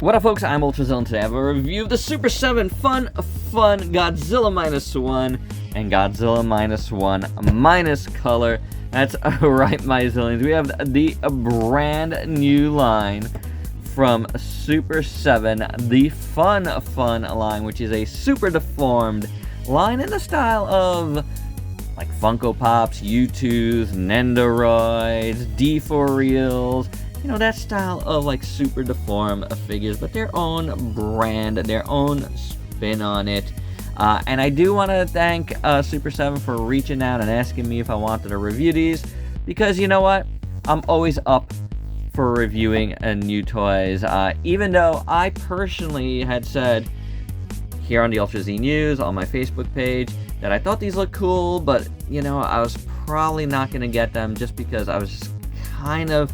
What up, folks? I'm ultrazillatoys, and today I have a review of the SUPER7 Fun Godzilla Minus One and Godzilla Minus One Minus Color. That's right, my zillions. We have the brand new line from SUPER7, the Fun line, which is a super deformed line in the style of like Funko Pops, U2s, Nendoroids, D4 Reels. You know, that style of like super deformed figures, but their own brand, their own spin on it. And I do want to thank SUPER7 for reaching out and asking me if I wanted to review these, because you know what? I'm always up for reviewing new toys. Even though I personally had said here on the Ultra Z News on my Facebook page that I thought these looked cool, but you know, I was probably not going to get them just because I was just kind of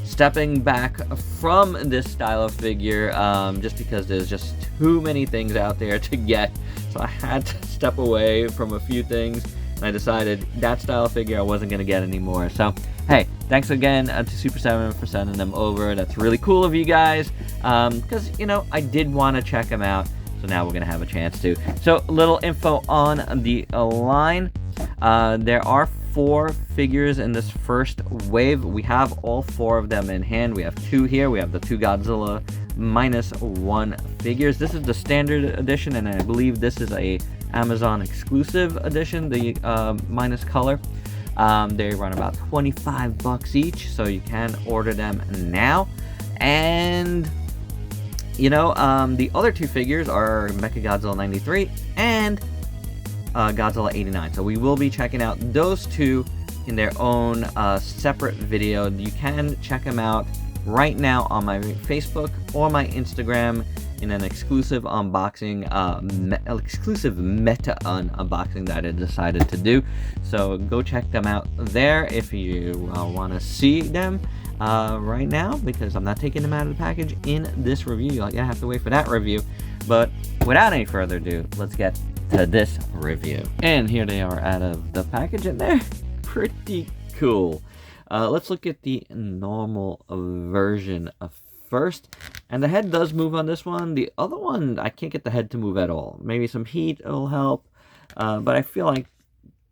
stepping back from this style of figure, just because there's just too many things out there to get. So I had to step away from a few things, and I decided that style of figure I wasn't going to get anymore. So hey, thanks again to SUPER7 for sending them over. That's really cool of you guys, because you know, I did want to check them out, so now we're going to have a chance to. So a little info on the line. There are 4 figures in this first wave. We have all 4 of them in hand. We have 2 here. We have the 2 Godzilla Minus One figures. This is the standard edition, and I believe this is a Amazon exclusive edition, the Minus Color. They run about $25 each, so you can order them now. And you know, the other 2 figures are Mechagodzilla 93 and Godzilla 89. So we will be checking out those 2 in their own separate video. You can check them out right now on my Facebook or my Instagram in an exclusive unboxing, exclusive meta unboxing that I decided to do. So go check them out there if you want to see them right now, because I'm not taking them out of the package in this review. You'll have to wait for that review. But without any further ado, let's get to this review. And here they are out of the package, and they're pretty cool. Let's look at the normal version first. And the head does move on this one. The other one, I can't get the head to move at all. Maybe some heat will help, but I feel like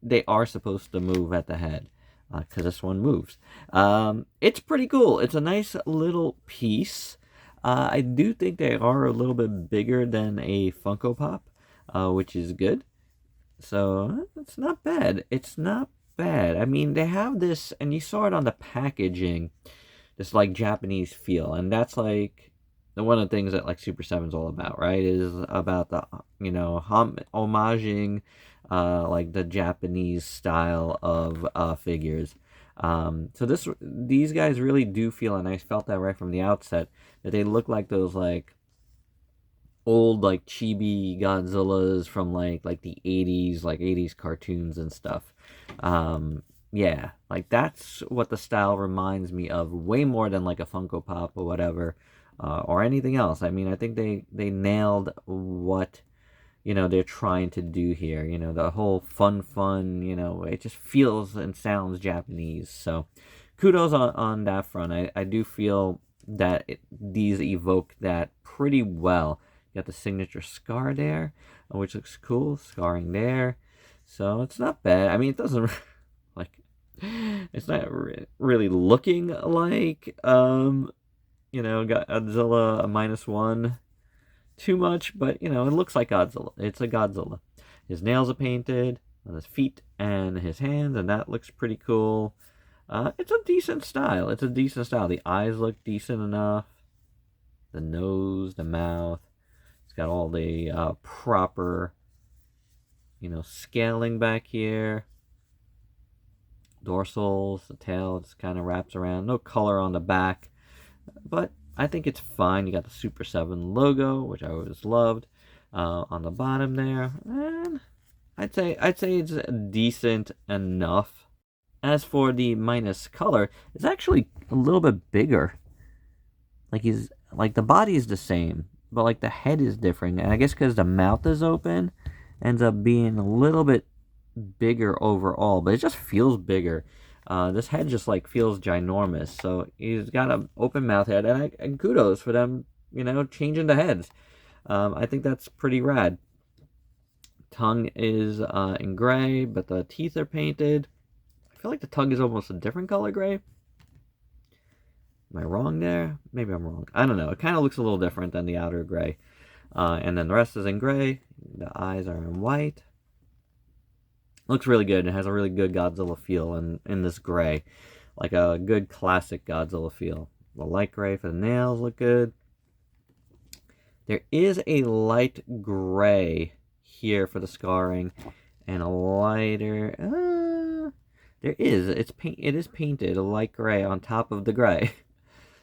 they are supposed to move at the head, because this one moves. It's pretty cool. It's a nice little piece. I do think they are a little bit bigger than a Funko Pop, which is good. So it's not bad. It's not bad. I mean, they have this, and you saw it on the packaging, this like Japanese feel, and that's like one of the things that like SUPER7's all about, right? Is about the, you know, homaging like the Japanese style of figures. So these guys really do feel, and I felt that right from the outset, that they look like those like old like chibi Godzillas from like the 80s, like 80s cartoons and stuff. Yeah, like that's what the style reminds me of, way more than like a Funko Pop or whatever, or anything else. I mean, I think they nailed what, you know, they're trying to do here. You know, the whole fun, you know, it just feels and sounds Japanese. So kudos on that front. I do feel that these evoke that pretty well. You got the signature scar there, which looks cool, scarring there. So it's not bad. I mean, it doesn't like, it's not really looking like you know, Godzilla Minus One too much, but you know, it looks like Godzilla. It's a Godzilla. His nails are painted on his feet and his hands, and that looks pretty cool. It's a decent style. It's a decent style. The eyes look decent enough. The nose, the mouth. It's got all the proper, you know, scaling back here. Dorsals, the tail just kind of wraps around. No color on the back, but I think it's fine. You got the SUPER7 logo, which I always loved, on the bottom there, and I'd say it's decent enough. As for the Minus Color, it's actually a little bit bigger. Like the body is the same, but like the head is different, and I guess because the mouth is open, ends up being a little bit bigger overall, but it just feels bigger. This head just like feels ginormous. So he's got an open mouth head, and kudos for them you know, changing the heads. I think that's pretty rad. Tongue is in gray, but the teeth are painted. I feel like the tongue is almost a different color gray. Am I wrong there? Maybe I'm wrong. I don't know. It kind of looks a little different than the outer gray. And then the rest is in gray. The eyes are in white. Looks really good. It has a really good Godzilla feel in this gray. Like a good classic Godzilla feel. The light gray for the nails look good. There is a light gray here for the scarring. And a lighter... there is. It is painted a light gray on top of the gray.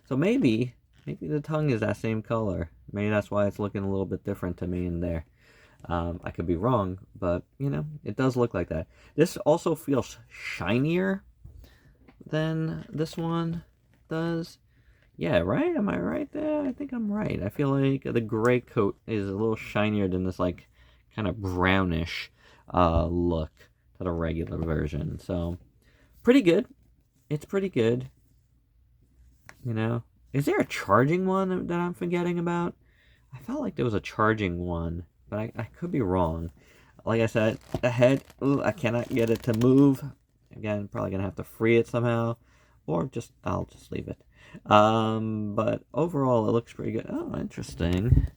So maybe the tongue is that same color. Maybe that's why it's looking a little bit different to me in there. I could be wrong, but, you know, it does look like that. This also feels shinier than this one does. Yeah, right? Am I right there? I think I'm right. I feel like the gray coat is a little shinier than this, like, kind of brownish look to the regular version. So, pretty good. It's pretty good. You know? Is there a charging one that I'm forgetting about? I felt like there was a charging one, but I could be wrong. Like I said, the head, I cannot get it to move. Again, probably going to have to free it somehow. Or I'll just leave it. But overall, it looks pretty good. Oh, interesting.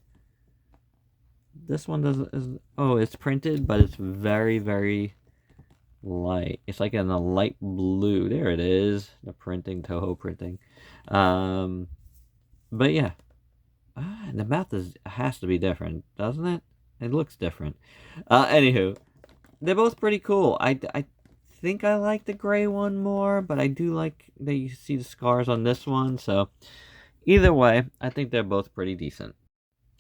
This one doesn't, it's printed, but it's very, very light. It's like in a light blue. There it is. The printing, Toho printing. But yeah. The mouth has to be different, doesn't it? It looks different. Anywho, they're both pretty cool. I think I like the gray one more, but I do like that you see the scars on this one. So either way, I think they're both pretty decent.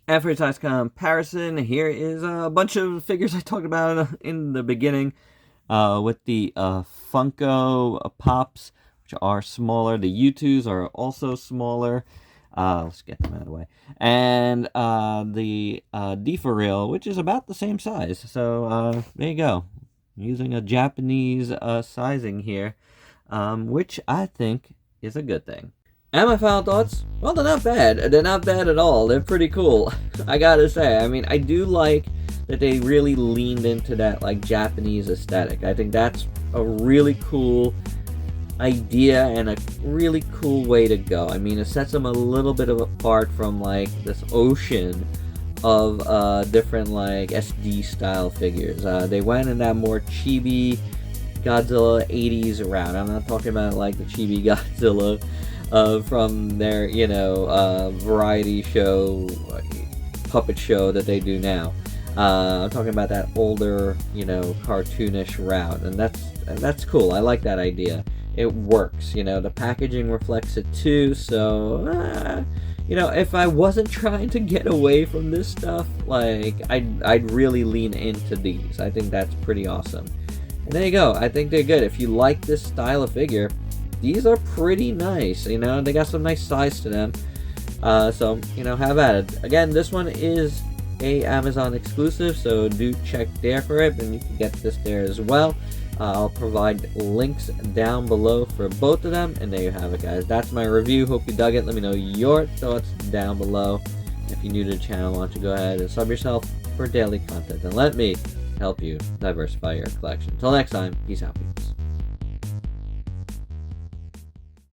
And for your size comparison, here is a bunch of figures I talked about in the beginning. With the Funko Pops, which are smaller. The U2s are also smaller. Let's get them out of the way. And the D4Real, which is about the same size. So there you go. Using a Japanese sizing here, which I think is a good thing. And my final thoughts? Well, they're not bad. They're not bad at all. They're pretty cool. I gotta say. I mean, I do like that they really leaned into that, like, Japanese aesthetic. I think that's a really cool idea and a really cool way to go. I mean, it sets them a little bit apart from, like, this ocean of different, like, SD style figures. They went in that more chibi Godzilla 80s route. I'm not talking about, like, the chibi Godzilla from their, you know, variety show, puppet show that they do now. I'm talking about that older, you know, cartoonish route, and that's cool. I like that idea. It works, you know. The packaging reflects it too. So, you know, if I wasn't trying to get away from this stuff, like, I'd really lean into these. I think that's pretty awesome. And there you go. I think they're good. If you like this style of figure, these are pretty nice. You know, they got some nice size to them. So, you know, have at it. Again, this one is a Amazon exclusive, so do check there for it, and you can get this there as well. I'll provide links down below for both of them, and there you have it, guys. That's my review. Hope you dug it. Let me know your thoughts down below. If you're new to the channel, why don't you go ahead and sub yourself for daily content, and let me help you diversify your collection. Until next time, peace out, peeps.